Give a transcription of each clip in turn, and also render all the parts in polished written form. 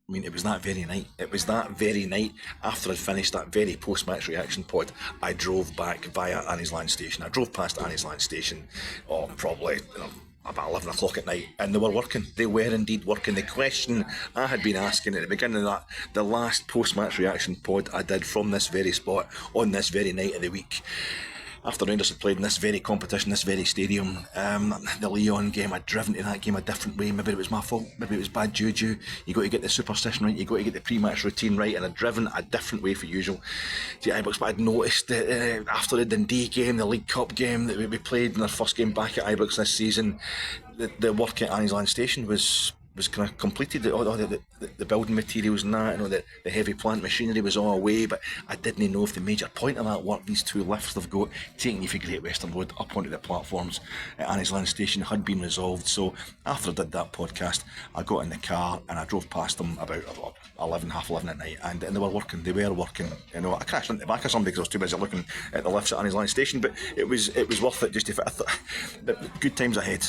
I mean, it was that very night. It was that very night after I'd finished that very post-match reaction pod. I drove back via Annie's Land Station. I drove past Annie's Land Station, probably about 11 o'clock at night, and they were working. They were indeed working. The question I had been asking at the beginning of the last post-match reaction pod I did from this very spot on this very night of the week, after Rangers had played in this very competition, this very stadium, the Leon game, I'd driven to that game a different way. Maybe it was my fault, maybe it was bad juju. You got to get the superstition right, you got to get the pre-match routine right, and I'd driven a different way for usual to Ibrox. But I'd noticed that after the Dundee game, the League Cup game that we played in our first game back at Ibrox this season, the work at Annie's Land Station was kind of completed. The building materials and that, the heavy plant machinery was all away, but I didn't know if the major point of that work, these two lifts they've got taking you from Great Western Road up onto the platforms at Annie's Land Station, had been resolved. So after I did that podcast, I got in the car and I drove past them about 11, half 11 at night, and they were working. I crashed into the back of somebody because I was too busy looking at the lifts at Annie's Land Station, but it was worth it. Just if I thought, good times ahead.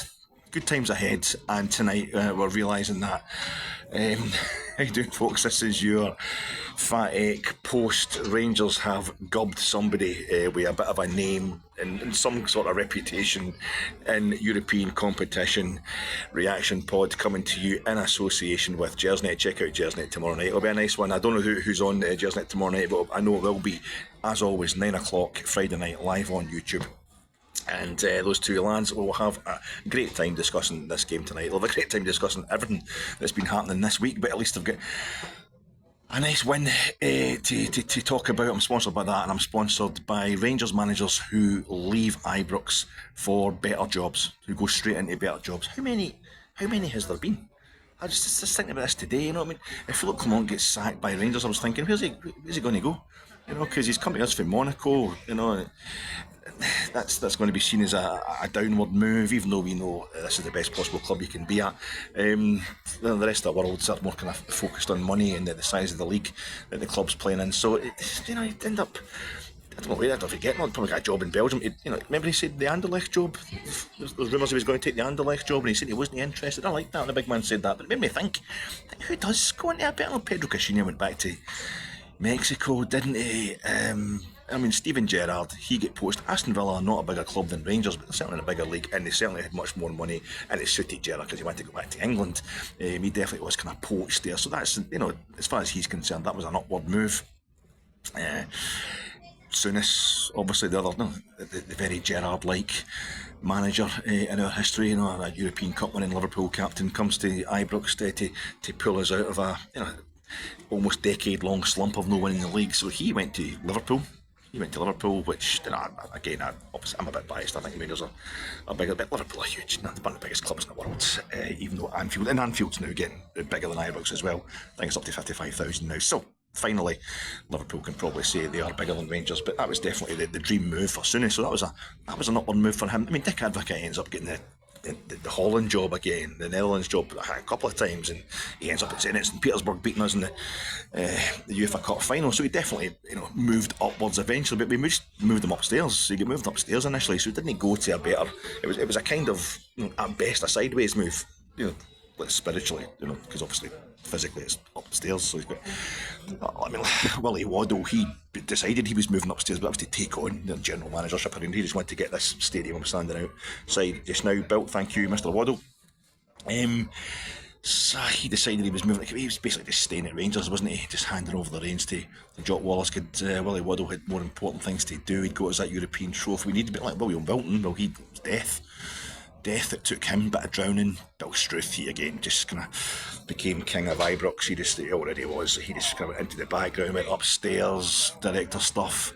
Good times ahead, and tonight we're realising that. How you doing, folks? This is your Fat Egg post. Rangers have gubbed somebody with a bit of a name and some sort of reputation in European competition. Reaction pod coming to you in association with Gersnet. Check out Gersnet tomorrow night. It'll be a nice one. I don't know who's on Gersnet tomorrow night, but I know it will be, as always, 9 o'clock Friday night live on YouTube. And those two lads will have a great time discussing this game tonight. They'll have a great time discussing everything that's been happening this week, but at least they've got a nice win to talk about. I'm sponsored by that, and I'm sponsored by Rangers managers who leave Ibrox for better jobs, who go straight into better jobs. How many has there been? I just thinking about this today, you know what I mean? If Philip Clement gets sacked by Rangers, I was thinking, where's he going to go? Because he's coming to us from Monaco, that's going to be seen as a downward move, even though we know this is the best possible club you can be at. The rest of the world's more kind of focused on money and the size of the league that the club's playing in. So, he'd end up, I don't know where, I don't know if he'd get one, probably got a job in Belgium. Remember he said the Anderlecht job? There's rumours he was going to take the Anderlecht job, and he said he wasn't interested. I like that, and the big man said that, but it made me think, who does go into a better? Pedro Caixinha went back to Mexico, didn't he? Steven Gerrard, he get poached. Aston Villa are not a bigger club than Rangers, but they're certainly in a bigger league, and they certainly had much more money, and it suited Gerrard because he wanted to go back to England. He definitely was kind of poached there, so that's, as far as he's concerned, that was an upward move. Souness, obviously the very Gerrard-like manager in our history, a European Cup winning Liverpool captain, comes to Ibrox to pull us out of a almost decade-long slump of no winning the league. So he went to Liverpool. Which, again, obviously I'm a bit biased. I think Rangers are bigger, but Liverpool are huge. Not one of the biggest clubs in the world, even though Anfield's now getting bigger than Ibrox as well. I think it's up to 55,000 now. So finally, Liverpool can probably say they are bigger than Rangers, but that was definitely the dream move for Souness. So that was an upward move for him. Dick Advocaat ends up getting the Holland job again, the Netherlands job a couple of times, and he ends up at Zenit St Petersburg beating us in the UEFA Cup final. So he definitely moved upwards eventually, but we moved him upstairs. So he got moved upstairs initially, so he didn't go to a better. It was a kind of at best a sideways move, spiritually, because obviously physically it's upstairs. So he's got. Willie Waddle, he decided he was moving upstairs, but that was to take on the general managership around. He just wanted to get this stadium standing outside just now built. Thank you, Mr. Waddle. So he decided he was moving. He was basically just staying at Rangers, wasn't he? Just handing over the reins to Jock Wallace. Willie Waddle had more important things to do. He'd got us that European trophy. We needed a bit like William Wilton. Well, he was death that took him, bit of drowning. Bill Struth, he again just kind of became king of Ibrox. He already was. He just kind of went into the background, went upstairs, director stuff.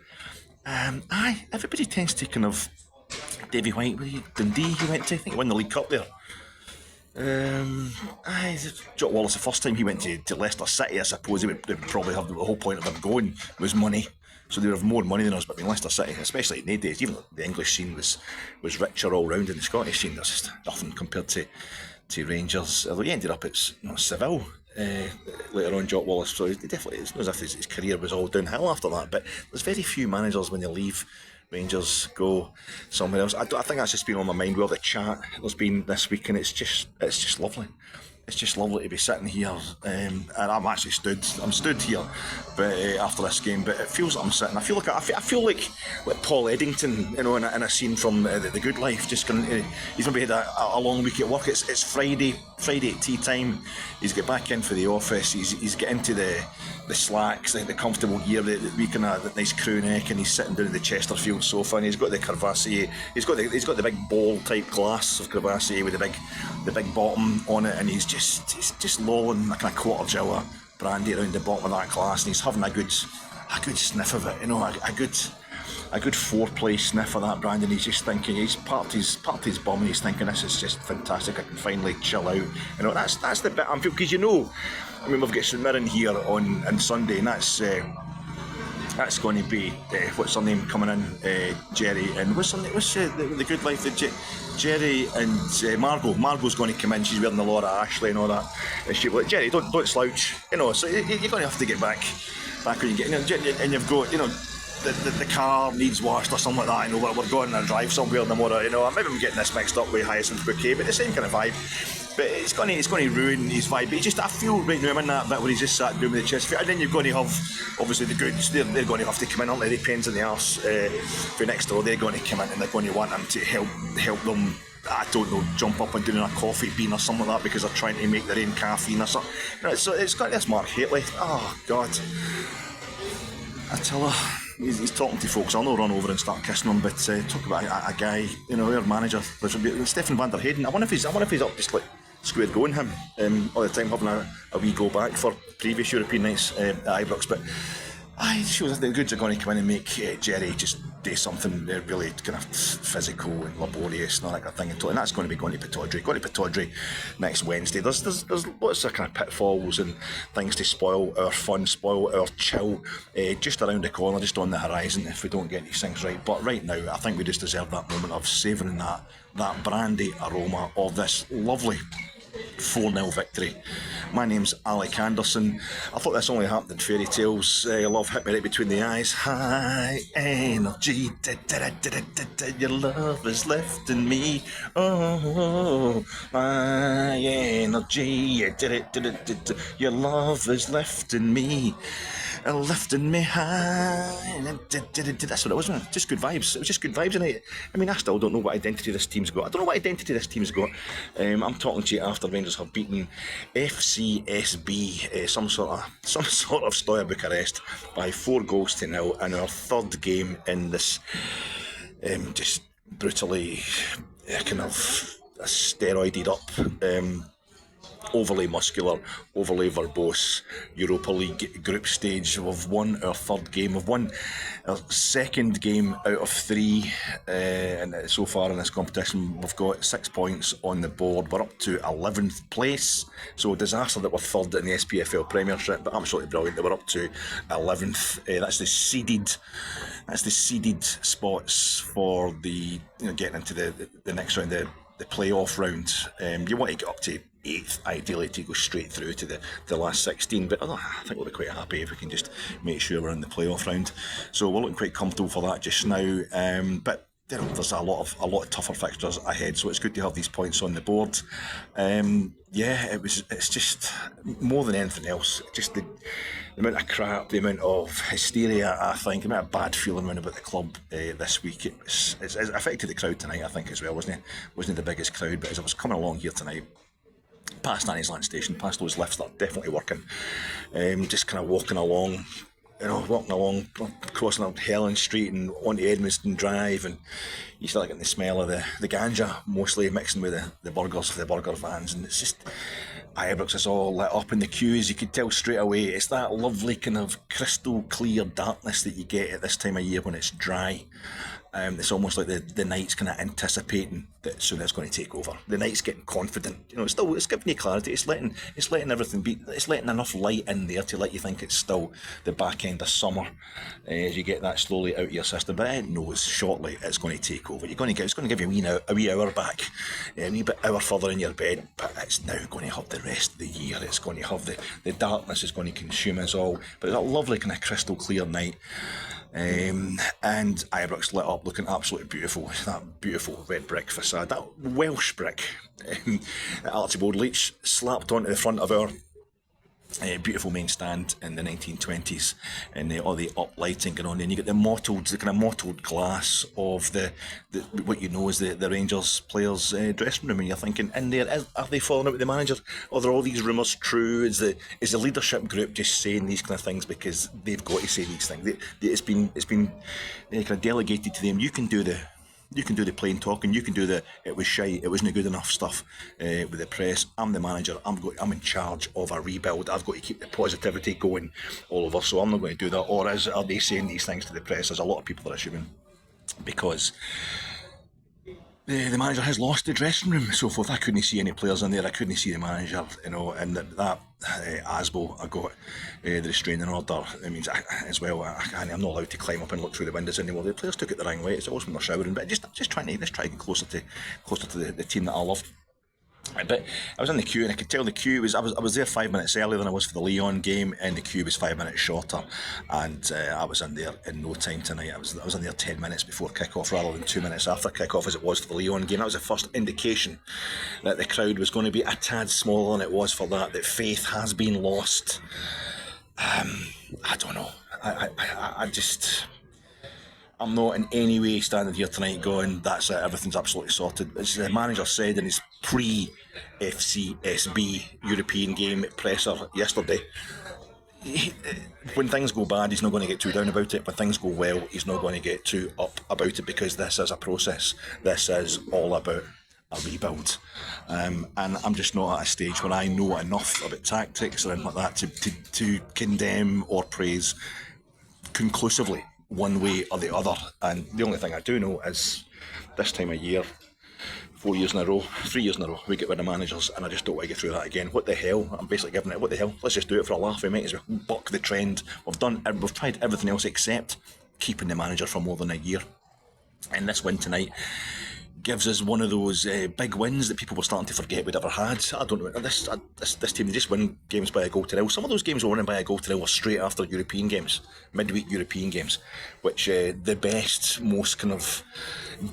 Everybody tends to kind of. Davy White, Dundee, he went to. I think he won the League Cup there. Jock Wallace, the first time he went to Leicester City, I suppose they would probably have the whole point of him going was money. So they would have more money than us, but Leicester City, especially in the days, even though the English scene was richer all round, in the Scottish scene, there's just nothing compared to Rangers. Although he ended up at Seville later on, Jock Wallace, so it's not as if his career was all downhill after that, but there's very few managers when they leave Rangers go somewhere else. I think that's just been on my mind with all the chat there's been this week, and it's just lovely. it's just lovely to be sitting here, and I'm stood here, but after this game, but it feels like I'm sitting. I feel like Paul Eddington, you know, in a scene from the Good Life. Just going, he's maybe had a long week at work. It's Friday at tea time. He's got back in for the office. He's get into the slacks, the comfortable gear, the nice crew neck, and he's sitting down in the Chesterfield sofa, and he's got the Courvoisier. He's got the big bowl type glass of Courvoisier with the big bottom on it, and he's just lolling like a quarter gill of brandy around the bottom of that glass, and he's having a good sniff of it, you know, a good foreplay sniff of that brandy, and he's just thinking, he's parked his bum, and he's thinking, this is just fantastic, I can finally chill out, you know. That's the bit I'm feeling, because, you know, I mean, we've got St Mirren here on Sunday, and that's going to be what's her name coming in, Jerry, and what's the Good Life, Jerry and Margot. Margot's going to come in. She's wearing the Laura Ashley and all that. And she'll be like, Jerry, don't slouch, you know. So you're going to have to get back when you get, you know, and you've got, you know, the car needs washed or something like that. You know, we're going on a drive somewhere tomorrow. You know, maybe I'm getting this mixed up with Hyacinth Bouquet, but the same kind of vibe. But it's going to ruin his vibe. But I feel right now I'm in that bit where he's just sat down with the chest. And then you're going to have, obviously, the goods. They're going to have to come in, aren't they? The pains in the arse for next door. They're going to come in, and they're going to want him to help them, I don't know, jump up and do a coffee bean or something like that, because they're trying to make their own caffeine or something. You know, so it's got this Mark Hateley. Oh, God. I tell her, he's talking to folks. I'll not run over and start kissing him, but talk about a guy, you know, our manager, Stefan van der Heyden. I wonder if he's up just like square going him all the time, having a wee go back for previous European nights at Ibrox. But it shows the goods are going to come in and make Jerry just do something really kind of physical and laborious and all that kind of thing. And that's going to be going to Pittodrie next Wednesday. There's lots of kind of pitfalls and things to spoil our fun, spoil our chill, just around the corner, just on the horizon if we don't get these things right. But right now, I think we just deserve that moment of savouring that brandy aroma of this lovely 4-0 victory. My name's Alec Anderson. I thought this only happened in fairy tales. Love hit me right between the eyes. High energy, your love is lifting me. Oh, my energy, your love is lifting me. Lifting me high. That's what it was, wasn't it? Just good vibes. It was just good vibes, innit? I mean, I still don't know what identity this team's got. I don't know what identity this team's got. I'm talking to you after Rangers have beaten FCSB, some sort of Steaua Bucharest by 4-0 in our third game in this just brutally kind of steroided up, overly muscular, overly verbose Europa League group stage. We've won our third game. We've won our second game out of 3, and so far in this competition we've got 6 points on the board. We're up to 11th place, so disaster that we're third in the SPFL Premiership, but absolutely brilliant that we're up to 11th. That's the seeded spots for the, you know, getting into the next round, the playoff round. You want to get up to 8th, ideally, to go straight through to the last 16, but I think we'll be quite happy if we can just make sure we're in the playoff round. So we're looking quite comfortable for that just now, but you know, there's a lot of tougher fixtures ahead, so it's good to have these points on the board. It's just more than anything else, just the amount of crap, the amount of hysteria, I think, the amount of bad feeling around about the club this week. It's affected the crowd tonight, I think, as well, wasn't the biggest crowd, but as I was coming along here tonight, past Annie's Land Station, past those lifts that are definitely working, just kind of walking along, crossing up Helen Street and onto Edmonston Drive, and you start getting the smell of the ganja, mostly mixing with the burgers for the burger vans, and it's just, Ibrox is all lit up in the queues. You could tell straight away it's that lovely kind of crystal clear darkness that you get at this time of year when it's dry. It's almost like the night's kind of anticipating that soon it's going to take over. The night's getting confident. You know, it's giving you clarity. It's letting everything be. It's letting enough light in there to let you think it's still the back end of summer as you get that slowly out of your system. But it knows shortly it's going to take over. It's going to give you a wee hour back, a wee bit hour further in your bed. But it's now going to have the rest of the year. It's going to have the darkness is going to consume us all. But it's a lovely kind of crystal clear night. And Ibrox lit up, looking absolutely beautiful. That beautiful red brick facade, that Welsh brick. Archibald Leach slapped onto the front of our beautiful main stand in the 1920s, and all the uplighting going on. And you get the kind of mottled glass of the what you know is the Rangers players' dressing room, and you're thinking, in there, are they falling out with the manager? Are there all these rumours true? Is the leadership group just saying these kind of things because they've got to say these things? It's been kind of delegated to them. You can do the plain talking. You can do it was shite, it wasn't good enough stuff with the press. I'm the manager. I'm in charge of a rebuild. I've got to keep the positivity going all over. So I'm not going to do that. Or are they saying these things to the press? As a lot of people are assuming, because the manager has lost the dressing room and so forth. I couldn't see any players in there. I couldn't see the manager, and that Asbo, I got the restraining order. It means as well, I'm not allowed to climb up and look through the windows anymore. The players took it the wrong way. It's always when they're showering, but just try to get closer to the team that I loved. But I was in the queue, and I could tell the queue was. I was there 5 minutes earlier than I was for the Leon game, and the queue was 5 minutes shorter. And I was in there in no time tonight. I was in there 10 minutes before kick-off rather than 2 minutes after kick-off, as it was for the Leon game. That was the first indication that the crowd was going to be a tad smaller than it was for that. That faith has been lost. I don't know. I'm not in any way standing here tonight going, that's it, everything's absolutely sorted. As the manager said in his pre-FCSB European game presser yesterday, when things go bad, he's not going to get too down about it. When things go well, he's not going to get too up about it, because this is a process. This is all about a rebuild. And I'm just not at a stage where I know enough about tactics or anything like that to condemn or praise conclusively one way or the other. And the only thing I do know is this time of year, 3 years in a row, we get rid of managers, and I just don't want to get through that again. What the hell? I'm basically giving it, what the hell? Let's just do it for a laugh. We might as well buck the trend. We've tried everything else except keeping the manager for more than a year. And this win tonight gives us one of those big wins that people were starting to forget we'd ever had. I don't know, this team, they just win games by a goal to nil. Some of those games were winning by a goal to nil were straight after European games, midweek European games, which the best, most kind of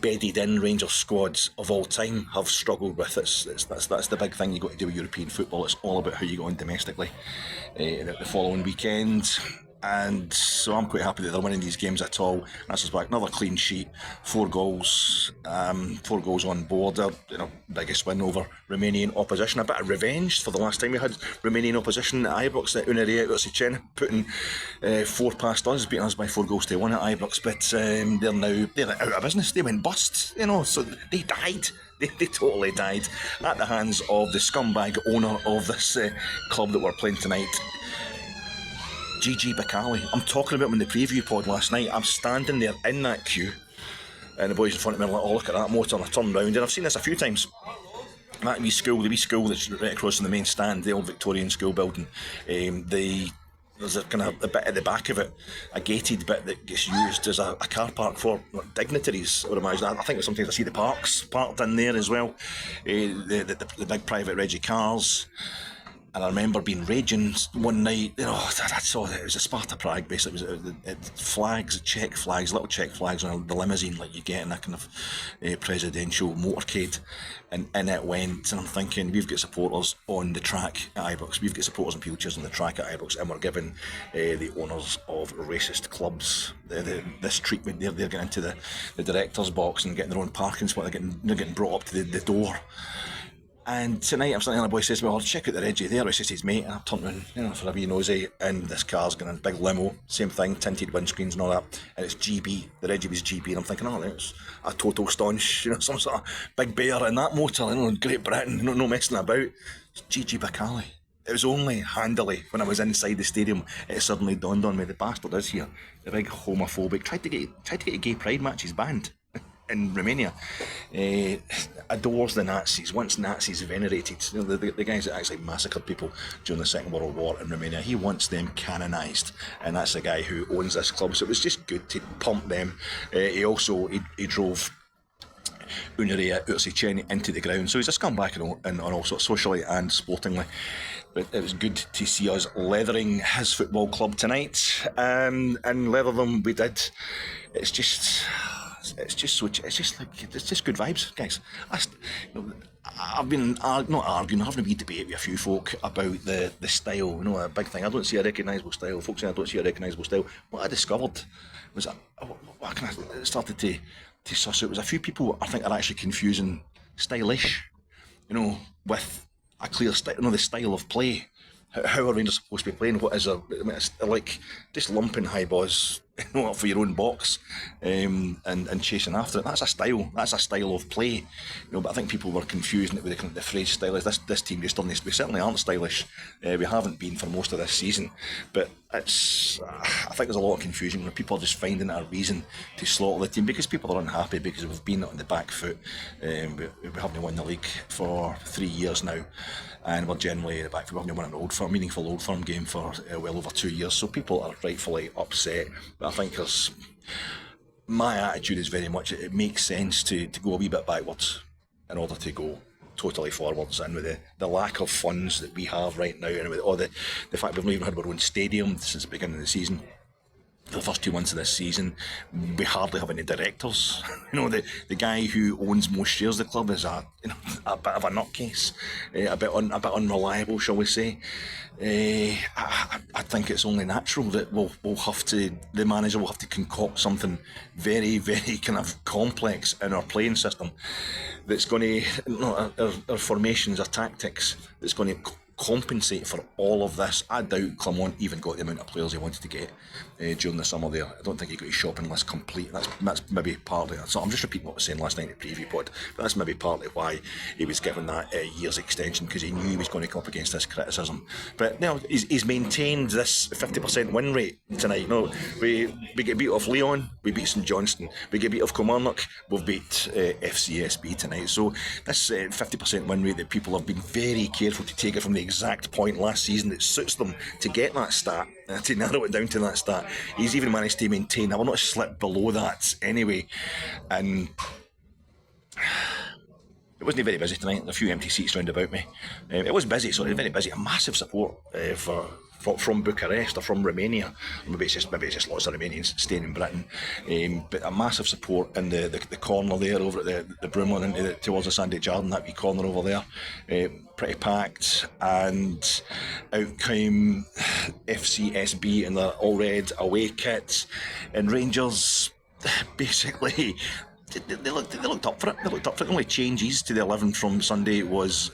bedded in Rangers squads of all time have struggled with. That's the big thing you got to do with European football. It's all about how you go on domestically. The following weekend, and so I'm quite happy that they're winning these games at all. That's us back, another clean sheet, 4 goals on board. Biggest win over Romanian opposition. A bit of revenge for the last time we had Romanian opposition at Ibrox, at Unarea Ursicen, putting 4 past us, beating us by 4 goals to 1 at Ibrox. But they're out of business. They went bust, so they died. They totally died at the hands of the scumbag owner of this club that we're playing tonight, Gigi Bacali. I'm talking about him in the preview pod last night. I'm standing there in that queue, and the boys in front of me are like, oh, look at that motor, and I turn round, and I've seen this a few times. That wee school that's right across from the main stand, the old Victorian school building, there's a kind of a bit at the back of it, a gated bit that gets used as a car park for dignitaries, I would imagine. I think sometimes I see the parks parked in there as well, the big private Reggie cars. And I remember being raging one night. I saw it was a Sparta Prague, basically. It was flags, Czech flags, little Czech flags on the limousine, like you get in a kind of presidential motorcade. And in it went, and I'm thinking, we've got supporters on the track at Ibrox, we've got supporters and wheelchairs on the track at Ibrox, and we're giving the owners of racist clubs this treatment. They're getting into the director's box and getting their own parking spot. They're getting brought up to the door. And tonight I'm sitting there and a boy says, well, check out the Reggie there. It's just his mate. And I've turned around, for a wee nosy, and this car's going in a big limo, same thing, tinted windscreens and all that. And it's GB. The Reggie was GB. And I'm thinking, it's a total staunch, some sort of big bear in that motor, Great Britain, no messing about. It's Gigi Bacali. It was only handily when I was inside the stadium it suddenly dawned on me, the bastard is here. The big homophobic, tried to get a gay pride matches banned in Romania. Adores the Nazis, wants Nazis venerated. The guys that actually massacred people during the Second World War in Romania, he wants them canonised, and that's the guy who owns this club. So it was just good to pump them. He drove Unarea Ursiceni into the ground, so he's a scumbag on all sorts, socially and sportingly. But it was good to see us leathering his football club tonight, and leather them we did. It's just good vibes, guys. I've been not arguing, having a wee debate with a few folk about the style. A big thing. I don't see a recognisable style. Folks saying I don't see a recognisable style. What I discovered was what I started to suss out was a few people I think are actually confusing stylish, with a clear style, the style of play. How are Rangers supposed to be playing? What is it's like just lumping high balls, for your own box, and chasing after it. That's a style. That's a style of play. But I think people were confusing it with the phrase stylish. This team just done this. We certainly aren't stylish. We haven't been for most of this season. But I think there's a lot of confusion where people are just finding a reason to slaughter the team because people are unhappy because we've been on the back foot. We haven't won the league for 3 years now, and we're generally the back foot. We haven't won an meaningful Old Firm game for well over 2 years. So people are rightfully upset. But I think my attitude is very much it makes sense to go a wee bit backwards in order to go totally forwards, and with the lack of funds that we have right now, and with all the fact we've not even had our own stadium since the beginning of the season. For the first 2 months of this season, we hardly have any directors. The guy who owns most shares of the club is a bit of a nutcase, a bit unreliable, shall we say. I think it's only natural that the manager will have to concoct something very, very kind of complex in our playing system that's going to, our formations, our tactics, that's going to compensate for all of this. I doubt Clement even got the amount of players he wanted to get during the summer there. I don't think he got his shopping list complete. That's maybe partly. So I'm just repeating what I was saying last night in the preview pod, but that's maybe partly why he was given that year's extension, because he knew he was going to come up against this criticism. But he's maintained this 50% win rate tonight. We get beat off Leon, we beat St Johnstone, we get beat off Kilmarnock, we've beat FCSB tonight. So this 50% win rate that people have been very careful to take it from the exact point last season that suits them to get that stat, to narrow it down to that stat. He's even managed to maintain. I will not slip below that anyway. And it wasn't very busy tonight. There were a few empty seats round about me. It was busy, so it was very busy. A massive support from Bucharest or from Romania. Maybe it's just lots of Romanians staying in Britain. But a massive support in the corner there over at the Broomland towards the Sandy Jardin, that wee corner over there. Pretty packed, and out came FCSB in their all red away kits, and Rangers basically they looked up for it. The only changes to the 11 from Sunday was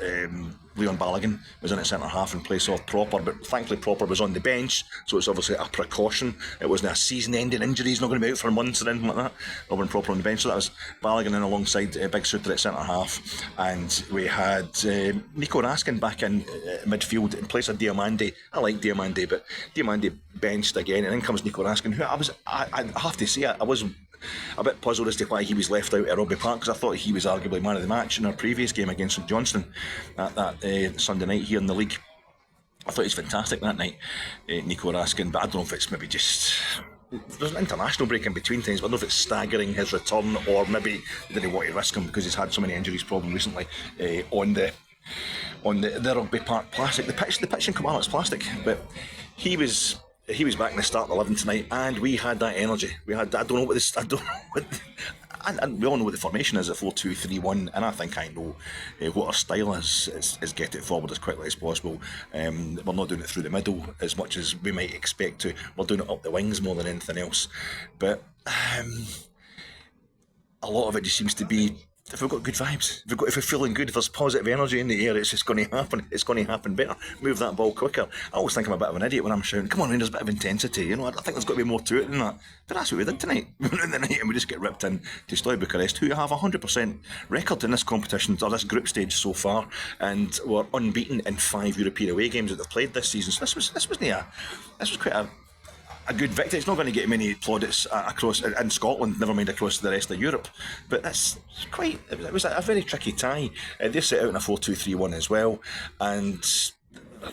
Leon Balogun was in at centre half in place of Proper, but thankfully Proper was on the bench, so it's obviously a precaution. It wasn't a season-ending injury. He's not going to be out for months or anything like that. Robin Proper on the bench, so that was Balogun in alongside Big Suter at centre half, and we had Nico Raskin back in midfield in place of Diomande. I like Diomande, but Diomande benched again, and in comes Nico Raskin, who I have to say I was a bit puzzled as to why he was left out at Rugby Park, because I thought he was arguably man of the match in our previous game against St Johnstone at that Sunday night here in the league. I thought he was fantastic that night, Nico Raskin, but I don't know if it's maybe just there's an international break in between things, but I don't know if it's staggering his return, or maybe they didn't want to risk him because he's had so many injuries problem recently on the Rugby Park plastic. The pitch in Kilmarnock's plastic, but he was back in the starting 11 tonight, and we had that energy. And we all know what the formation is at 4-2-3-1, and I think I know what our style is get it forward as quickly as possible. We're not doing it through the middle as much as we might expect to. We're doing it up the wings more than anything else. But a lot of it just seems to be, if we've got good vibes, if we're feeling good, if there's positive energy in the air, it's just going to happen. It's going to happen better. Move that ball quicker. I always think I'm a bit of an idiot when I'm shouting, "Come on, Rangers, a bit of intensity." I think there's got to be more to it than that. But that's what we did tonight. We went in the night and we just get ripped in to Steaua Bucharest, who have a 100% record in this competition, or this group stage so far, and were unbeaten in 5 European away games that they've played this season. So this was quite a good victory. It's not going to get many plaudits across in Scotland, never mind across the rest of Europe. But it was a very tricky tie. They set out in a 4-2-3-1 as well, and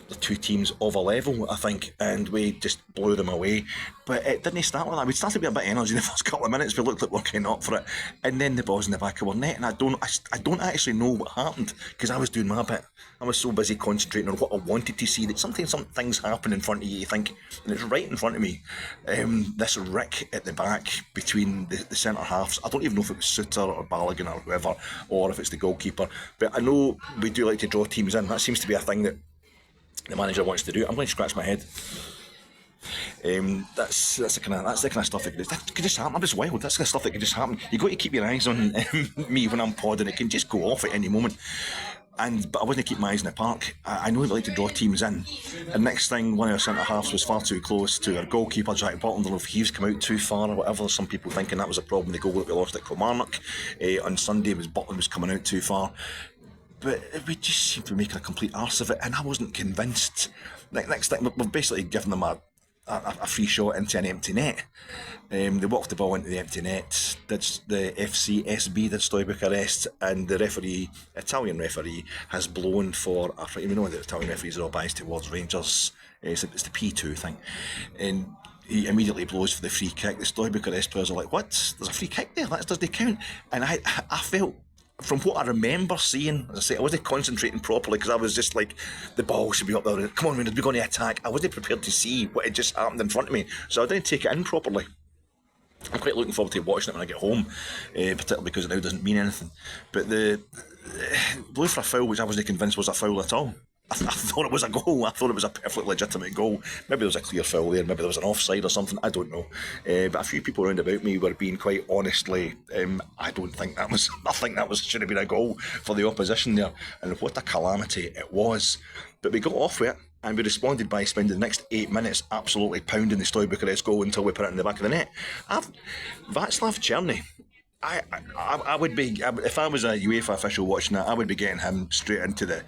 the two teams of a level, I think, and we just blew them away. But it didn't start like that. We started to be a bit of energy in the first couple of minutes. We looked like we were kind of up for it, and then the ball's in the back of our net, and I don't actually know what happened because I was doing my bit. I was so busy concentrating on what I wanted to see that sometimes some things happen in front of you think, and it's right in front of me. This rick at the back between the centre halves. I don't even know if it was Suter or Balogun or whoever, or if it's the goalkeeper. But I know we do like to draw teams in. That seems to be a thing that the manager wants to do. I'm going to scratch my head. That's the kind of stuff that could just happen. I'm just wild. That's the kind of stuff that could just happen. You got to keep your eyes on me when I'm podding. It can just go off at any moment. But I wasn't keeping my eyes in the park. I know they like to draw teams in. And next thing, one of our centre halves was far too close to our goalkeeper, Jack Butland. I don't know if he's come out too far or whatever. Some people thinking that was a problem. The goal that we lost at Kilmarnock on Sunday was Butland was coming out too far. But we just seemed to be making a complete arse of it, and I wasn't convinced. Next thing, we've basically given them a free shot into an empty net. They walked the ball into the empty net. That's the FCSB, the Steaua Bucharests, and the referee, Italian referee, has blown for a. You know the Italian referees are all biased towards Rangers. It's the P2 thing, and he immediately blows for the free kick. The Steaua Bucharest players are like, "What? There's a free kick there? That doesn't count." And I felt. From what I remember seeing, as I say, I wasn't concentrating properly because I was just like, the ball should be up there. Come on, Rangers, we're going to attack. I wasn't prepared to see what had just happened in front of me, so I didn't take it in properly. I'm quite looking forward to watching it when I get home, particularly because it now doesn't mean anything. But the blue for a foul, which I wasn't convinced was a foul at all. I thought it was a goal. I thought it was a perfectly legitimate goal. Maybe there was a clear foul there. Maybe there was an offside or something. I don't know. But a few people around about me were being quite honestly. I think that was should have been a goal for the opposition there. And what a calamity it was. But we got off with it, and we responded by spending the next 8 minutes absolutely pounding the Steaua Bucharest goal until we put it in the back of the net. Václav Černý. I would be, if I was a UEFA official watching that, I would be getting him straight into the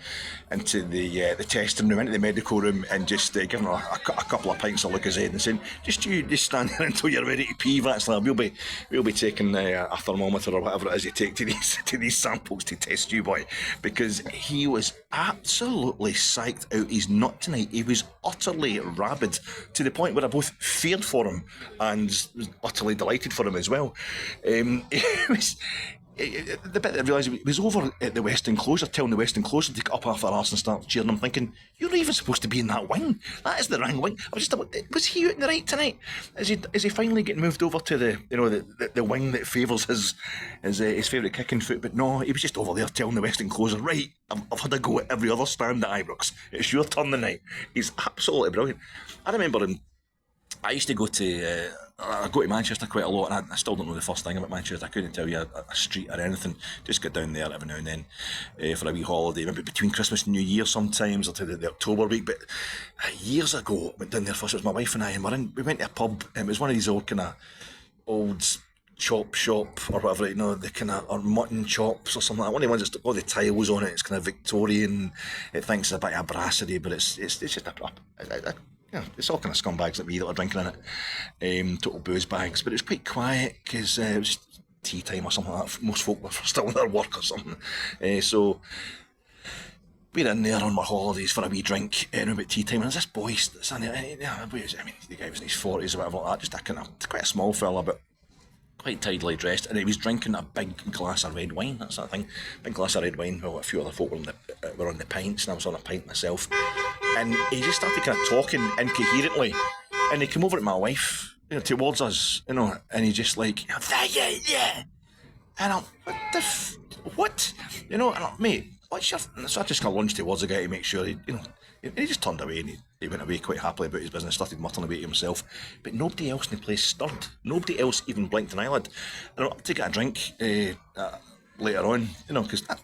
testing room, into the medical room, and just giving him a couple of pints of Lucozade and saying, just stand there until you're ready to pee, Václav. We'll be taking a thermometer or whatever it is you take to these samples to test you, boy, because he was absolutely psyched out his nut tonight. He was utterly rabid to the point where I both feared for him and was utterly delighted for him as well. The bit that I realised, he was over at the West Enclosure, telling the West Enclosure to get up off their arse and start cheering. I'm thinking, you're not even supposed to be in that wing. That is the wrong wing. I was just, was he out in the right tonight? Is he finally getting moved over to the wing that favours his favourite kicking foot? But no, he was just over there telling the West Enclosure, right, I've had a go at every other stand at Ibrox. It's your turn tonight. He's absolutely brilliant. I remember him. I used to go to Manchester quite a lot, and I still don't know the first thing about Manchester. I couldn't tell you a street or anything. Just go down there every now and then for a wee holiday, maybe between Christmas and New Year sometimes, or to the October week. But years ago, I went down there first. It was my wife and I, and we went to a pub, and it was one of these old chop shop or whatever, the kind of, or mutton chops or something like that. One of the ones that's got all the tiles on it. It's kind of Victorian. It thinks it's a bit of a brasserie, but it's just it's all kind of scumbags like me that are drinking in it, total booze bags. But it was quite quiet because it was just tea time or something like that. Most folk were still in their work or something. So we're in there on my holidays for a wee drink about tea time, and there's this boy standing there. The guy was in his 40s or whatever like that, just a kind of quite a small fella, but quite tidily dressed, and he was drinking a big glass of red wine, that sort of thing. Big glass of red wine. Well, a few other folk were on the pints, and I was on a pint myself. And he just started kind of talking incoherently, and he came over to my wife, towards us, and he just like, yeah. And I'm, what? And I'm, mate, what's your... So I just kind of lunged towards the guy to make sure he just turned away, and he went away quite happily about his business, started muttering away to himself. But nobody else in the place stirred. Nobody else even blinked an eyelid. And I went up to get a drink later on, because I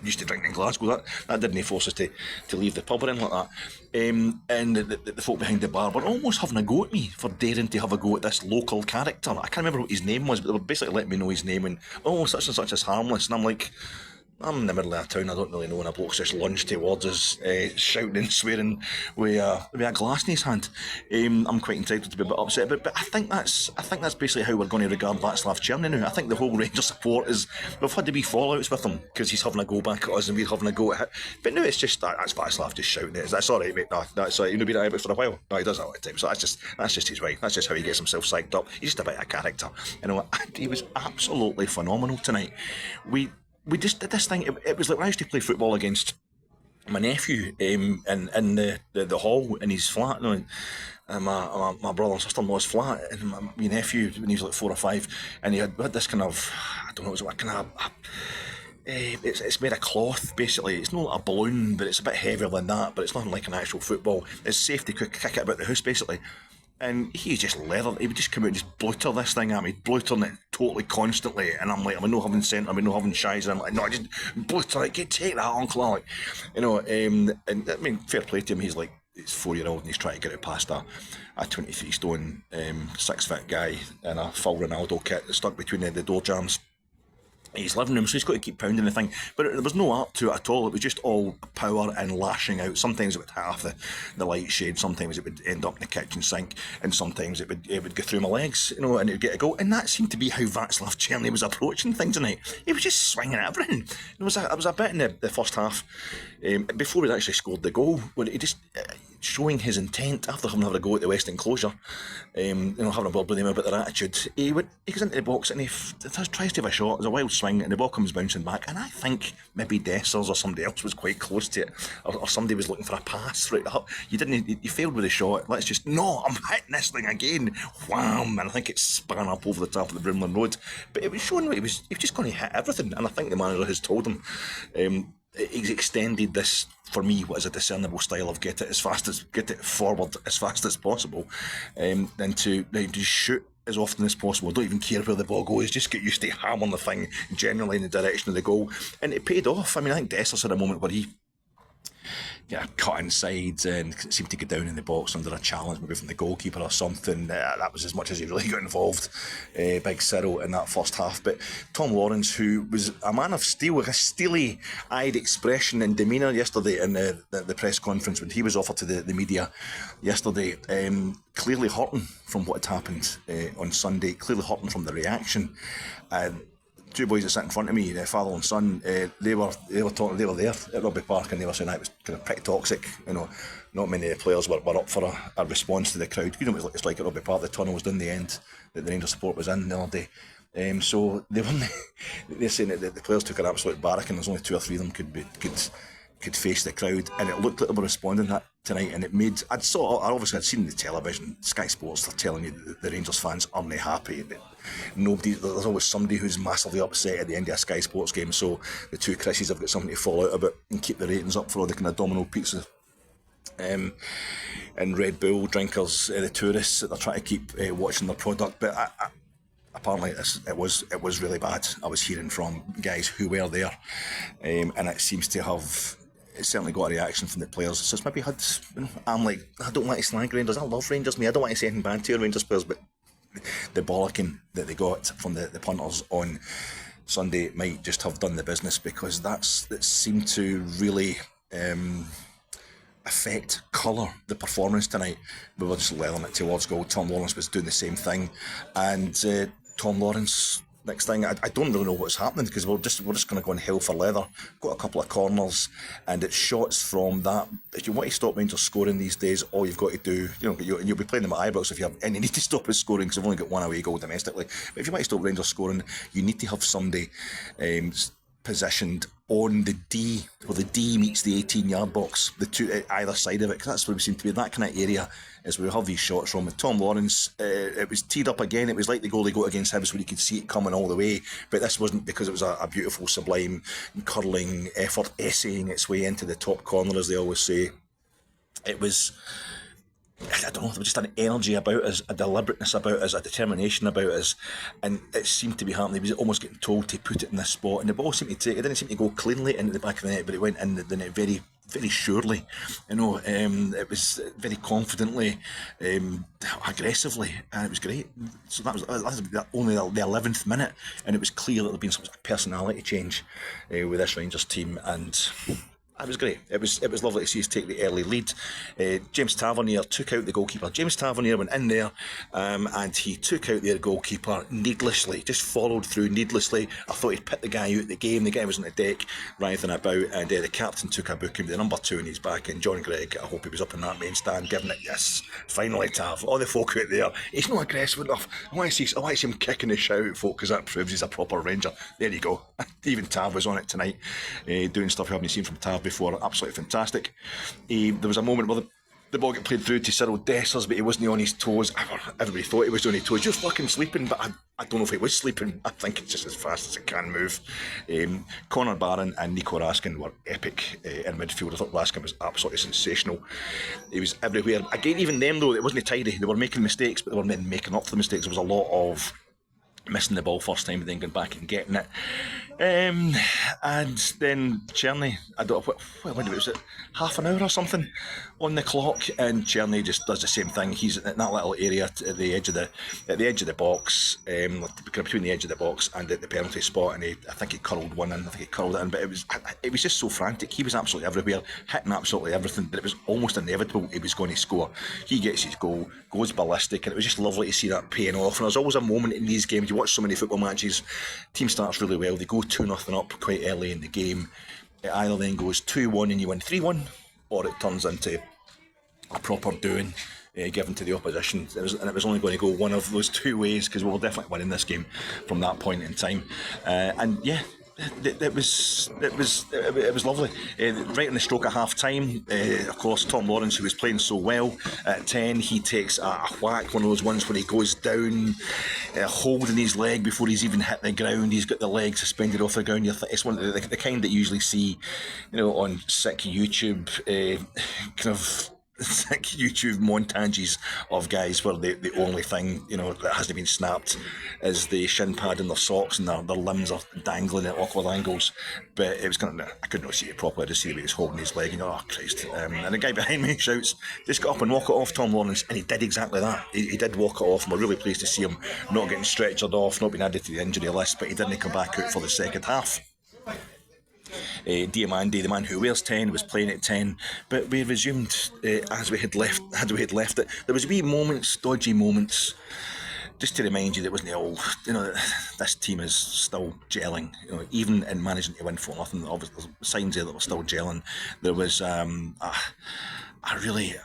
used to drink in Glasgow. That didn't force us to leave the pub or anything like that. And the folk behind the bar were almost having a go at me for daring to have a go at this local character. I can't remember what his name was, but they were basically letting me know his name and, such and such is harmless. And I'm like... I'm in the middle of a town, I don't really know, and a bloke's just lunged towards us, shouting and swearing with a glass in his hand. I'm quite entitled to be a bit upset, but I think that's basically how we're going to regard Václav Černý now. I think the whole Rangers support is, we've had to be fallouts with him because he's having a go back at us and we're having a go at him. But now it's just that's Václav just shouting it. That's all right, mate. No, that's all right. You've been at it for a while. No, he does that all the time. So that's just his way. That's just how he gets himself psyched up. He's just a bit of a character. You know, he was absolutely phenomenal tonight. We just did this thing. It was like when I used to play football against my nephew in the hall in his flat. You know, and my brother and sister-in-law's flat, and my nephew when he was like 4 or 5, and we had this kind of, I don't know, it was like kind of. It's made of cloth, basically. It's not like a balloon, but it's a bit heavier than that. But it's nothing like an actual football. It's safe to kick it about the house, basically. And he just leathered. He would just come out and just bluter this thing at me, blutering it totally constantly. And I'm like, I'm not having centre, I'm not having shies. And I'm like, no, just bluter it. Take that, uncle. Like, you know. And I mean, fair play to him. He's 4-year-old and he's trying to get it past a 23 stone, 6 foot guy in a full Ronaldo kit stuck between the door jambs. His living room, so he's got to keep pounding the thing. But there was no art to it at all. It was just all power and lashing out. Sometimes it would hit off the light shade, sometimes it would end up in the kitchen sink, and sometimes it would go through my legs, you know, and it would get a go. And that seemed to be how Václav Černý was approaching things tonight. He was just swinging at everything. There was a bit in the first half, before he'd actually scored the goal, where he just showing his intent after having had a go at the West Enclosure, you know, having a word with him about their attitude. He goes into the box and he tries to have a shot. There's a wild swing and the ball comes bouncing back, and I think maybe Dessers or somebody else was quite close to it, or somebody was looking for a pass right up. You failed with the shot. I'm hitting this thing again. Wham! And I think it span up over the top of the Brimlin Road. But it was showing he was just going to hit everything, and I think the manager has told him. He's extended this, for me, what is a discernible style of get it forward as fast as possible, and to shoot as often as possible. Don't even care where the ball goes, just get used to hammering the thing generally in the direction of the goal. And it paid off. I mean, I think Dessers had a moment where he cut inside and seemed to get down in the box under a challenge, maybe from the goalkeeper or something. That was as much as he really got involved. Big Cyril in that first half. But Tom Lawrence, who was a man of steel, with a steely-eyed expression and demeanour yesterday in the press conference when he was offered to the media yesterday, clearly hurting from what had happened on Sunday, clearly hurting from the reaction. Two boys that sat in front of me, father and son, they were there at Rugby Park, and they were saying that it was kind of pretty toxic. You know, not many players were up for a response to the crowd. You know, it's like at Rugby Park, the tunnel was down the end that the Rangers support was in the other day. So they're saying that the players took an absolute barrack, and there's only 2 or 3 of them could face the crowd, and it looked like they were responding to that tonight, and it made, I'd seen the television, Sky Sports, they're telling you that the Rangers fans aren't happy. There's always somebody who's massively upset at the end of a Sky Sports game, so the two Chrissies have got something to fall out about and keep the ratings up for all the kind of Domino pizza and Red Bull drinkers, the tourists that they're trying to keep watching their product. But apparently it was really bad. I was hearing from guys who were there, and it seems to have, it's certainly got a reaction from the players. So it's maybe had, I'm like, I don't want to slag Rangers, I love Rangers, I don't want to say anything bad to your Rangers players, but the bollocking that they got from the punters on Sunday might just have done the business, because that seemed to really colour the performance tonight. We were just leathering it towards goal. Tom Lawrence was doing the same thing, and Tom Lawrence, next thing, I don't really know what's happening, because we're just going to go in hell for leather. Got a couple of corners, and it's shots from that. If you want to stop Rangers scoring these days, all you've got to do, you'll be playing them at Ibrox if you have any need to stop us scoring, because we've only got 1 away goal domestically. But if you want to stop Rangers scoring, you need to have somebody positioned on the D, where the D meets the 18-yard box, the two either side of it, because that's where we seem to be, that kind of area is where we have these shots from. With Tom Lawrence, it was teed up again. It was like the goal they got against Hibs, where you could see it coming all the way, but this wasn't, because it was a beautiful, sublime, curling effort, essaying its way into the top corner, as they always say. It was, I don't know, there was just an energy about us, a deliberateness about us, a determination about us, and it seemed to be happening. He was almost getting told to put it in this spot, and the ball seemed to take, it didn't seem to go cleanly into the back of the net, but it went in the net very, very surely, it was very confidently, aggressively, and it was great. So that was only the 11th minute, and it was clear that there'd been some personality change with this Rangers team, and it was great. It was lovely to see us take the early lead. James Tavernier took out the goalkeeper. James Tavernier went in there and he took out their goalkeeper needlessly, just followed through needlessly. I thought he'd put the guy out the game. The guy was on the deck writhing about, and the captain took a booking with the number 2 in his back, and John Gregg, I hope he was up in that main stand giving it, yes, finally Tav. All the folk out there, he's not aggressive enough. I want to see him kicking the shout out, folk, because that proves he's a proper Ranger. There you go. Even Tav was on it tonight, doing stuff you haven't seen from Tav before. Absolutely fantastic. There was a moment where the ball got played through to Cyril Dessers, but he wasn't on his toes. Everybody thought he was on his toes. You're fucking sleeping, but I don't know if he was sleeping. I think it's just as fast as it can move. Connor Barron and Nico Raskin were epic in midfield. I thought Raskin was absolutely sensational. He was everywhere. Again, even them though, it wasn't tidy. They were making mistakes, but they were making up for the mistakes. There was a lot of missing the ball first time and then going back and getting it. And then Cherny, I don't know, when was it, half an hour or something on the clock, and Cherny just does the same thing. He's in that little area at the edge of the box, between the edge of the box and at the penalty spot, and I think he curled one in. But it was just so frantic. He was absolutely everywhere, hitting absolutely everything, but it was almost inevitable he was going to score. He gets his goal, goes ballistic, and it was just lovely to see that paying off. And there's always a moment in these games, you watch so many football matches, team starts really well, they go 2-0 up quite early in the game. It either then goes 2-1 and you win 3-1, or it turns into a proper doing given to the opposition. It was only going to go one of those two ways, because we were definitely winning this game from that point in time. It was lovely. Right in the stroke of half time, of course, Tom Lawrence, who was playing so well at 10, he takes a whack, one of those ones where he goes down, holding his leg before he's even hit the ground. He's got the leg suspended off the ground. It's one of the kind that you usually see, on sick YouTube, kind of sick YouTube montages of guys where the only thing that hasn't been snapped is the shin pad in their socks, and their limbs are dangling at awkward angles. But it was I could not see it properly. I just see the way he was holding his leg, oh Christ. And the guy behind me shouts, just get up and walk it off, Tom Lawrence, and he did exactly that. He did walk it off, and we're really pleased to see him not getting stretchered off, not being added to the injury list, but he didn't come back out for the second half. Diamandi, the man who wears 10, was playing at 10, but we resumed as we had left it. There was wee moments, dodgy moments, just to remind you that it wasn't all, this team is still gelling, even in managing to win 4-0. Obviously there's signs there that we're still gelling. There was a really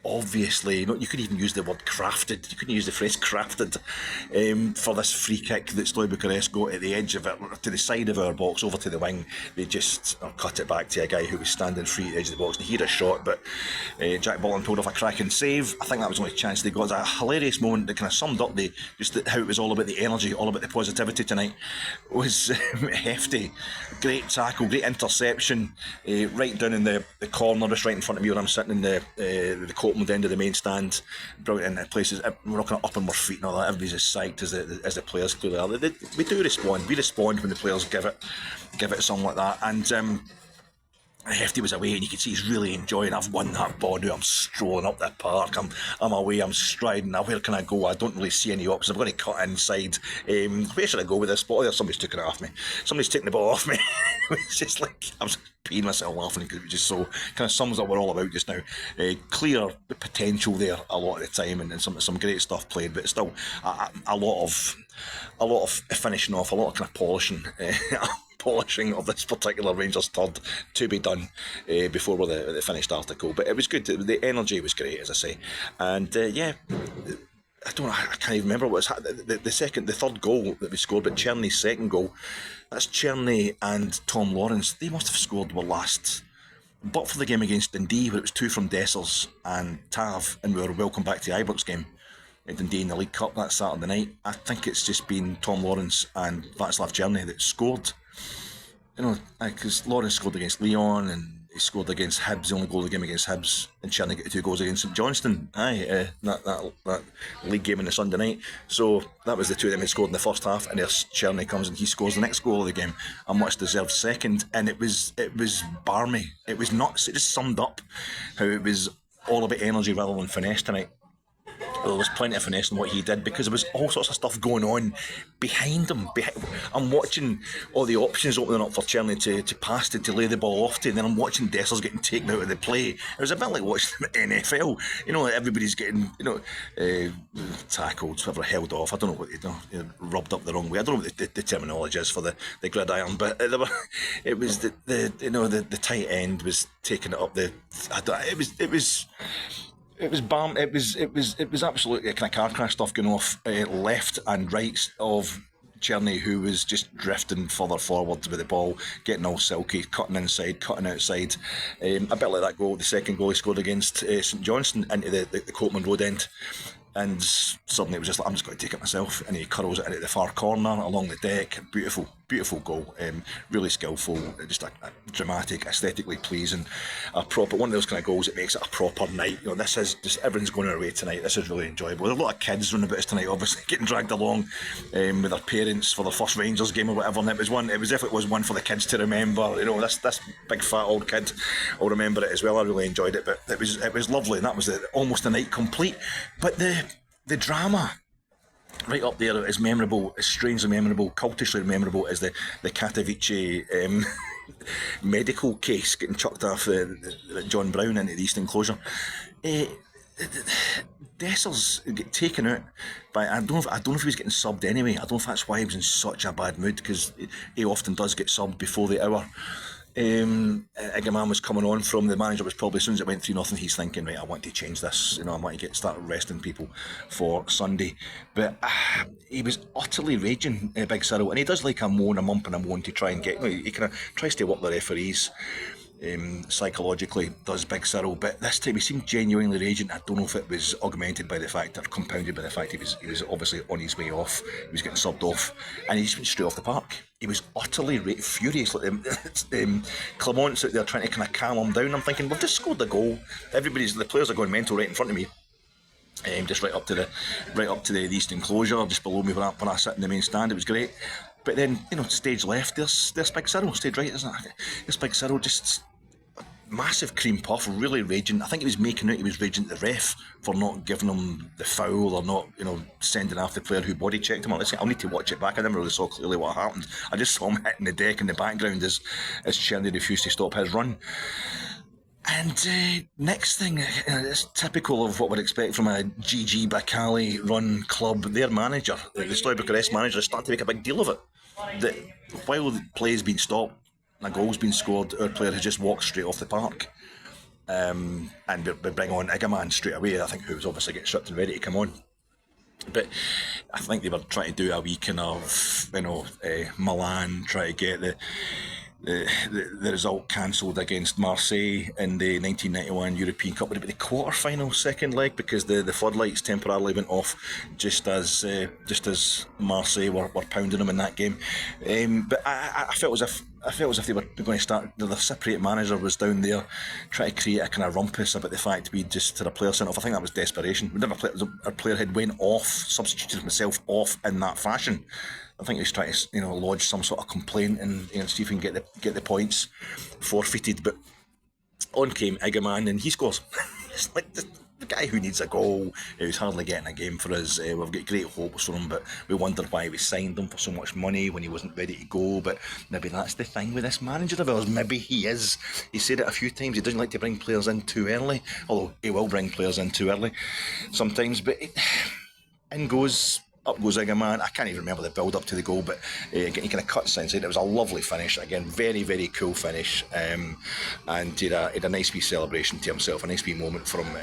obviously, you could even use the word crafted. You couldn't use the phrase crafted for this free kick that Steaua Bucharests got at the edge of it, to the side of our box, over to the wing. They just cut it back to a guy who was standing free at the edge of the box, and he had a shot, but Jack Bolton pulled off a cracking save. I think that was the only chance they got. It was a hilarious moment that kind of summed up how it was all about the energy, all about the positivity tonight. It was hefty. Great tackle, great interception, right down in the corner, just right in front of me where I'm sitting in the court at the end of the main stand. Brilliant in places. We're not up on our feet and all that. Everybody's as psyched as the players clearly are. We do respond. We respond when the players give it something like that. And Hefty was away, and you could see he's really enjoying. I've won that ball now. I'm strolling up the park. I'm away. I'm striding. Now where can I go? I don't really see any options. I'm going to cut inside. Where should I go with this ball? Somebody's taking it off me. Somebody's taking the ball off me. It's just like I was peeing myself laughing, because it was just so kind of sums up what we're all about just now. Clear the potential there a lot of the time, and some great stuff played, but still a lot of finishing off, a lot of kind of polishing of this particular Rangers third to be done before the finished article. But it was good. The energy was great, as I say, and I can't even remember what was the third goal that we scored, but Cherny's second goal. That's Cherny and Tom Lawrence. They must have scored were last, but for the game against Dundee, where it was 2 from Dessers and Tav, and we were welcome back to the Ibrox game at Dundee in the League Cup that Saturday night. I think it's just been Tom Lawrence and Václav Cherny that scored. Because Lawrence scored against Leon, and he scored against Hibs, the only goal of the game against Hibs, and Cherny got 2 goals against St Johnstone. That league game on the Sunday night. So that was the 2 of them who scored in the first half, and there's Cherny comes and he scores the next goal of the game, a much deserved second, and it was barmy. It was nuts. It just summed up how it was all about energy rather than finesse tonight. There was plenty of finesse in what he did, because there was all sorts of stuff going on behind him. I'm watching all the options opening up for Cherny to pass to lay the ball off to, and then I'm watching Dessers getting taken out of the play. It was a bit like watching the NFL. Everybody's getting tackled, whatever, held off. I don't know what rubbed up the wrong way. I don't know what the terminology is for the gridiron, but it was the tight end was taking it up the. It was absolutely kind of car crash stuff going off left and right of Cherny, who was just drifting further forward with the ball, getting all silky, cutting inside, cutting outside. A bit like that goal, the second goal he scored against St Johnstone into the Copeman Road end. And suddenly it was just like, I'm just going to take it myself, and he curls it into the far corner along the deck. Beautiful goal, really skillful, just a dramatic, aesthetically pleasing, a proper one of those kind of goals that makes it a proper night. This is just, everyone's going our way tonight. This is really enjoyable. There's a lot of kids running about us tonight, obviously getting dragged along with their parents for their first Rangers game or whatever. And it was if it was one for the kids to remember. This big fat old kid will remember it as well. I really enjoyed it, but it was lovely, and that was almost the night complete. But the drama right up there is memorable, is strangely memorable, cultishly memorable, is the Katowice medical case getting chucked off John Brown into the East Enclosure. Dessers get taken out by, I don't know if he was getting subbed anyway. I don't know if that's why he was in such a bad mood, because he often does get subbed before the hour. Egerman was coming on from, the manager was probably, as soon as it went 3-0, he's thinking, right, I want to change this, I want to start resting people for Sunday. But he was utterly raging, Big Cyril, and he does like a moan, a mump and a moan to try and get, he kind of tries to work the referees psychologically, does Big Cyril, but this time he seemed genuinely raging. I don't know if it was augmented by the fact, or compounded by the fact he was obviously on his way off, he was getting subbed off, and he just went straight off the park. He was utterly furious. Clement's out there trying to kind of calm him down. I'm thinking, we've just scored the goal. The players are going mental right in front of me. Just right up to the East Enclosure, just below me when I sat in the main stand. It was great. But then, stage left, there's Big Cyril. Stage right, isn't it? There's Big Cyril, just massive cream puff, really raging. I think he was making out he was raging at the ref for not giving him the foul, or not, sending off the player who body checked him. I'll need to watch it back. I never really saw clearly what happened. I just saw him hitting the deck in the background as Cherny refused to stop his run. And next thing, it's typical of what we'd expect from a GG Bacali run club. Their manager, the Steaua Bucharests manager, is starting to make a big deal of it. That while the play's been stopped, a goal's been scored, our player has just walked straight off the park. And we bring on Egerman straight away, I think, who was obviously getting stripped and ready to come on. But I think they were trying to do a wee kind of, Milan, try to get the result cancelled against Marseille in the 1991 European Cup. Would it be the quarter-final second leg, because the floodlights temporarily went off just as Marseille were pounding them in that game. But I felt as if they were going to start. The Cypriot manager was down there trying to create a kind of rumpus about the fact we just had a player sent off. I think that was desperation. Our player had went off, substituted himself off in that fashion. I think he was trying to, lodge some sort of complaint and see if he can get the points forfeited. But on came Egerman and he scores. It's like the guy who needs a goal, who's hardly getting a game for us. We've got great hopes for him, but we wondered why we signed him for so much money when he wasn't ready to go. But maybe that's the thing with this manager of ours. Maybe he is. He said it a few times. He doesn't like to bring players in too early, although he will bring players in too early sometimes. But up goes Egerman. I can't even remember the build up to the goal, but he kind of cuts inside. It was a lovely finish. Again, very, very cool finish. And he had a nice wee celebration to himself, a nice wee moment for him.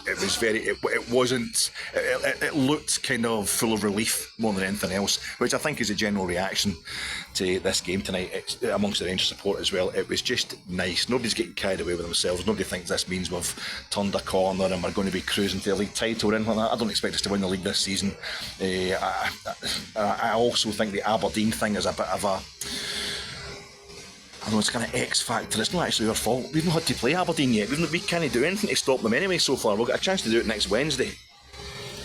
It was very, it wasn't, it looked kind of full of relief more than anything else, which I think is a general reaction to this game tonight amongst the Rangers support as well. It was just nice. Nobody's getting carried away with themselves. Nobody thinks this means we've turned a corner and we're going to be cruising to the league title or anything like that. I don't expect us to win the league this season. I also think the Aberdeen thing is a bit of I know it's kind of X factor. It's not actually our fault. We've not had to play Aberdeen yet. We can't do anything to stop them anyway so far. We'll get a chance to do it next Wednesday.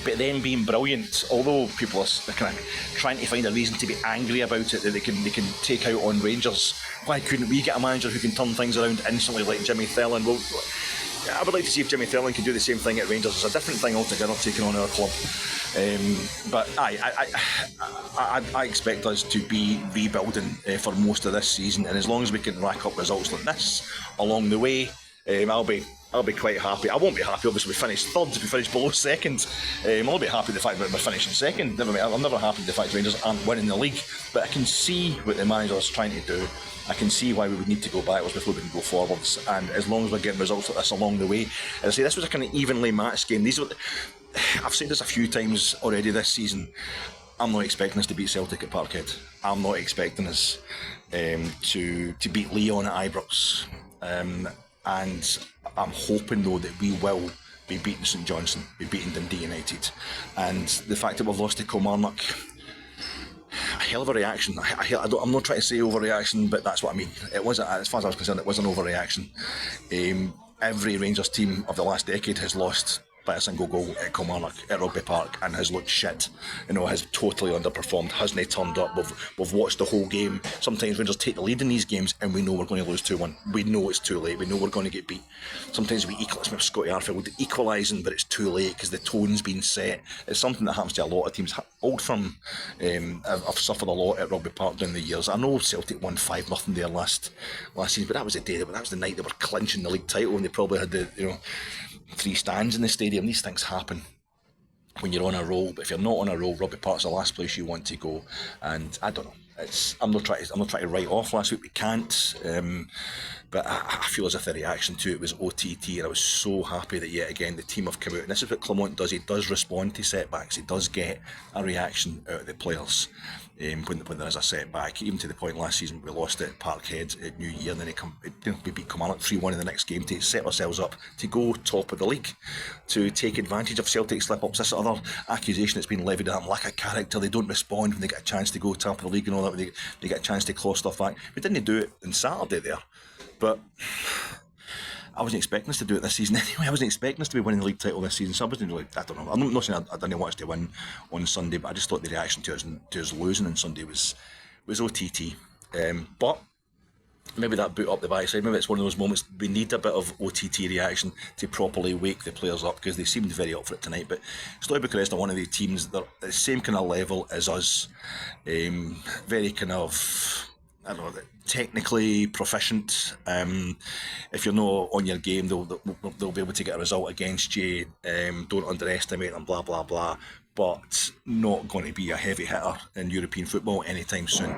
But then being brilliant, although people are kind of trying to find a reason to be angry about it, that they can take out on Rangers. Why couldn't we get a manager who can turn things around instantly like Jimmy Thelen? Well, I would like to see if Jimmy Thelen can do the same thing at Rangers. It's a different thing altogether, taking on our club. But I expect us to be rebuilding for most of this season, and as long as we can rack up results like this along the way, I'll be quite happy. I won't be happy, obviously, we finished third, if we finished below second. I'll be happy with the fact that we're finishing second. I'm never happy with the fact that Rangers aren't winning the league, but I can see what the manager's trying to do. I can see why we would need to go backwards before we can go forwards, and as long as we're getting results like this along the way. And I say this was a kind of evenly matched game. I've said this a few times already this season. I'm not expecting us to beat Celtic at Parkhead. I'm not expecting us to beat Leon at Ibrox. And I'm hoping though that we will be beating St Johnstone, be beating Dundee United, and the fact that we've lost to Kilmarnock, a hell of a reaction. I'm not trying to say overreaction, but that's what I mean. It was, as far as I was concerned, it was an overreaction. Every Rangers team of the last decade has lost by a single goal at Kilmarnock at Rugby Park and has looked shit, has totally underperformed, hasn't turned up. We've watched the whole game. Sometimes Rangers take the lead in these games and we know we're going to lose 2-1. We know it's too late, we know we're going to get beat. Sometimes we equalise, with Scotty Arfield equalising, but it's too late because the tone's been set. It's something that happens to a lot of teams. Old Firm have suffered a lot at Rugby Park down the years. I know Celtic won 5-0 there last season, but that was the night they were clinching the league title and they probably had the 3 stands in the stadium. These things happen when you're on a roll, but if you're not on a roll, Rugby Park's the last place you want to go. And I don't know. I'm not trying to write off last week. We can't. But I feel as if the reaction to it was OTT, and I was so happy that yet again the team have come out. And this is what Clement does. He does respond to setbacks. He does get a reaction out of the players when there is a setback. Even to the point last season we lost at Parkhead at New Year, and then we beat Kilmarnock 3-1 in the next game to set ourselves up to go top of the league, to take advantage of Celtic slip-ups. This other accusation that's been levied at them, lack of character. They don't respond when they get a chance to go top of the league and all that. When they get a chance to claw stuff back. We didn't do it on Saturday there, but I wasn't expecting us to do it this season anyway. I wasn't expecting us to be winning the league title this season, so I wasn't really, I don't know. I'm not saying I didn't want us to win on Sunday, but I just thought the reaction to us losing on Sunday was OTT. But maybe that boot up the backside, maybe it's one of those moments we need a bit of OTT reaction to properly wake the players up, because they seemed very up for it tonight. But Steaua Bucharest are one of the teams that are at the same kind of level as us, very kind of, I don't know, technically proficient. If you're not on your game, they'll be able to get a result against you. Don't underestimate them, blah blah blah. But not going to be a heavy hitter in European football anytime soon.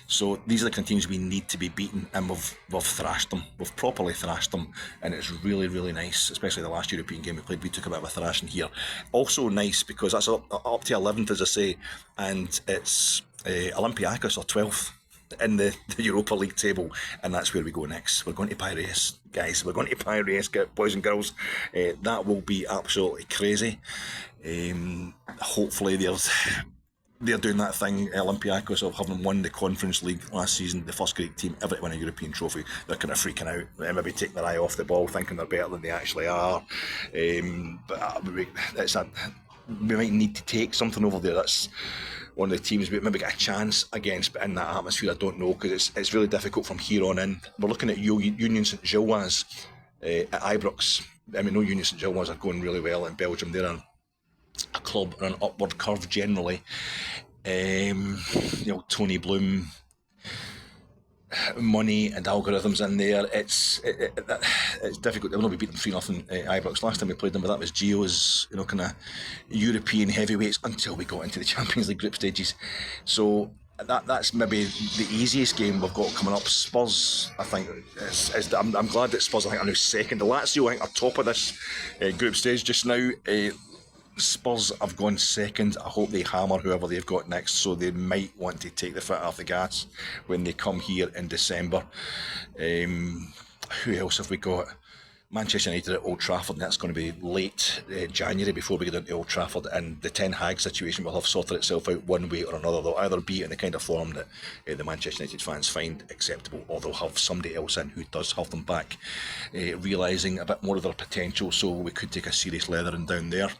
So these are the kind of teams we need to be beaten, and we've thrashed them. We've properly thrashed them, and it's really, really nice. Especially the last European game we played, we took a bit of a thrashing here. Also nice because that's up to 11th, as I say, and it's Olympiacos are 12th in the Europa League table, and that's where we go next. We're going to Piraeus, guys. We're going to Piraeus, boys and girls. That will be absolutely crazy. Hopefully they're doing that thing, Olympiacos, of having won the Conference League last season, the first Greek team ever to win a European trophy. They're kind of freaking out, maybe taking their eye off the ball, thinking they're better than they actually are. But we might need to take something over there. That's one of the teams we maybe get a chance against, but in that atmosphere I don't know, because it's really difficult from here on in. We're looking at Union St Gilloise at Ibrox. I mean, no, Union St Gilloise are going really well in Belgium. They're a club on an upward curve generally. Tony Bloom, money and algorithms in there. It's difficult. I know we beat them 3-0 Ibrox last time we played them, but that was Gio's kind of European heavyweights until we got into the Champions League group stages. So that's maybe the easiest game we've got coming up. Spurs, I think, I'm glad that Spurs, I think, are now second. The Lazio, I think, are top of this group stage just now. Spurs have gone second. I hope they hammer whoever they've got next, so they might want to take the foot off the gas when they come here in December. Who else have we got? Manchester United at Old Trafford, and that's going to be late January before we get into Old Trafford, and the Ten Hag situation will have sorted itself out one way or another. They'll either be in the kind of form that the Manchester United fans find acceptable, or they'll have somebody else in who does have them back, realising a bit more of their potential, so we could take a serious leathering down there.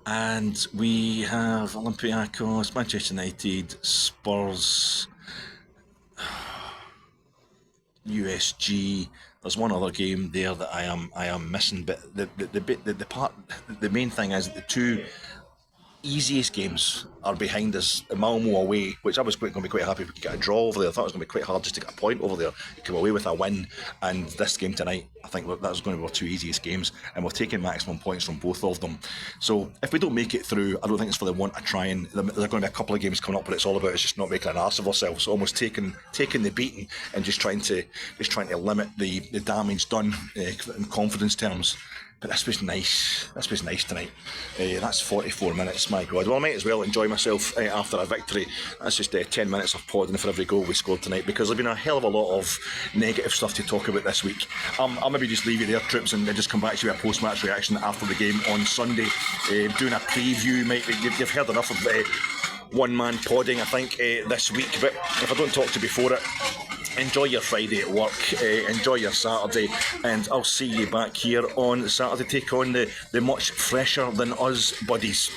And we have Olympiacos, Manchester United, Spurs, USG. There's one other game there that I am missing, but the main thing is that the two easiest games are behind us. Malmo away, which I was going to be quite happy if we could get a draw over there. I thought it was going to be quite hard just to get a point over there. You come away with a win, and this game tonight, I think that's going to be our two easiest games, and we're taking maximum points from both of them. So if we don't make it through, I don't think it's for the want of trying. There are going to be a couple of games coming up, but it's all about us just not making an arse of ourselves, almost taking the beating and just trying to limit the damage done in confidence terms. But this was nice. This was nice tonight. That's 44 minutes, my God. Well, I might as well enjoy myself after a victory. That's just 10 minutes of podding for every goal we scored tonight, because there's been a hell of a lot of negative stuff to talk about this week. I'll maybe just leave you there, troops, and just come back to you with a post-match reaction after the game on Sunday. Doing a preview. You've heard enough of one-man podding, I think, this week. But if I don't talk to you before it, enjoy your Friday at work, enjoy your Saturday, and I'll see you back here on Saturday. Take on the much fresher than us buddies.